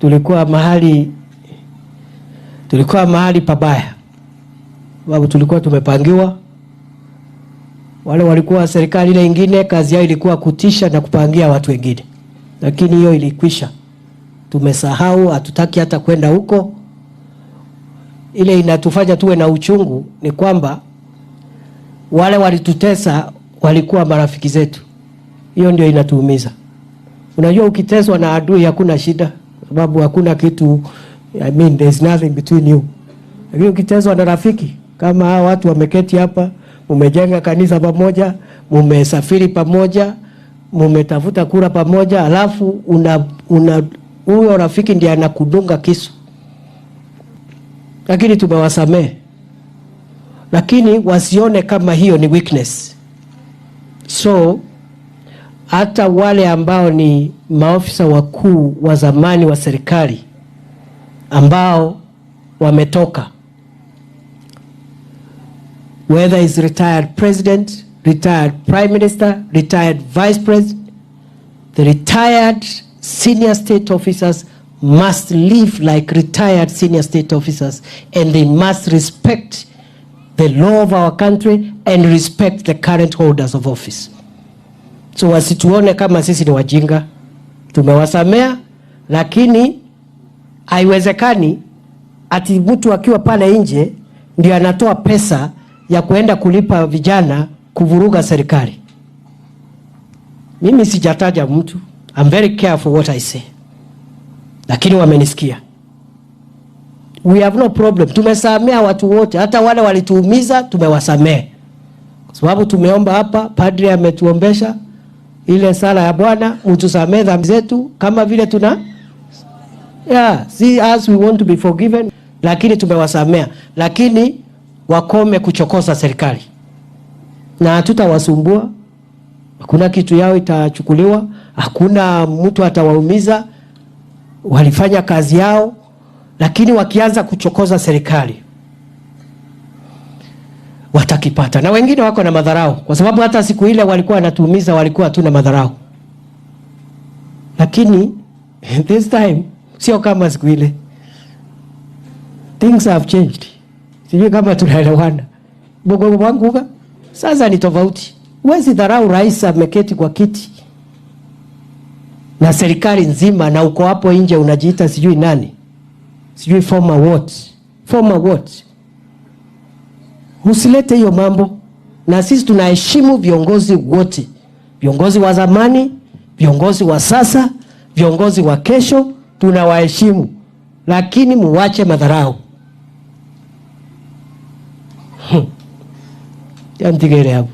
tulikuwa mahali pabaya, sababu tulikuwa tumepangiwa. Wale walikuwa serikali ile nyingine, kazi yao ilikuwa kutisha na kupangia watu wengine, lakini hiyo ilikwisha. Tumesahau, hatutaki hata kwenda huko. Ile inatufanya tuwe na uchungu ni kwamba wale walitutesa walikuwa marafiki zetu. Hiyo ndio inatuumiza. Unajua, ukiteswa na adui hakuna shida, sababu hakuna kitu, I mean there's nothing between you. Lakini ukiteswa na rafiki, kama hao watu wameketi hapa, mumejenga kanisa pamoja, mumesafiri pamoja, mumetafuta kura pamoja, alafu huyo rafiki ndiye anakudunga kisu. Lakini tumewasamehe. Lakini wasione kama hiyo ni weakness. So hata wale ambao ni maofisa wakuu wa zamani wa serikali ambao wametoka, whether is retired president, retired prime minister, retired vice president, the retired senior state officers must live like retired senior state officers, and they must respect the law of our country and respect the current holders of office. So wasituone kama sisi ni wajinga. Tumewasamea, lakini haiwezekani ati mtu akiwa pale nje ndio anatoa pesa ya kuenda kulipa vijana kuvuruga serikali. Mimi sijataja mtu. I'm very careful what I say. Lakini wamenisikia. We have no problem. Tumesamea watu wote, hata wale walituumiza tumewasamea. Kwa sababu tumeomba hapa, padri ametuombesha ile sala ya Bwana, utusamee dhambi zetu kama vile see us, we want to be forgiven. Lakini tumewasamea. Lakini wakome kuchokoza serikali. Na hatutawasumbua. Hakuna kitu yao itachukuliwa, hakuna mtu atawaumiza. Walifanya kazi yao. Lakini wakianza kuchokoza serikali watakipata. Na wengine wako na madharau, kwa sababu hata siku ile walikuwa wanatuumiza, walikuwa tu na madharau. Lakini this time sio kama siku ile. Things have changed. Sijui kama tunaelewana. Bogo wangu sasa ni tofauti. Huwezi dharau rais ameketi kwa kiti na serikali nzima, na uko hapo nje unajiita sijui nani, sijui former what. Usilete hiyo mambo. Na sisi tunaheshimu viongozi wote, viongozi wa zamani, viongozi wa sasa, viongozi wa kesho, tunawaheshimu. Lakini muache madharau. Yantigere hapo.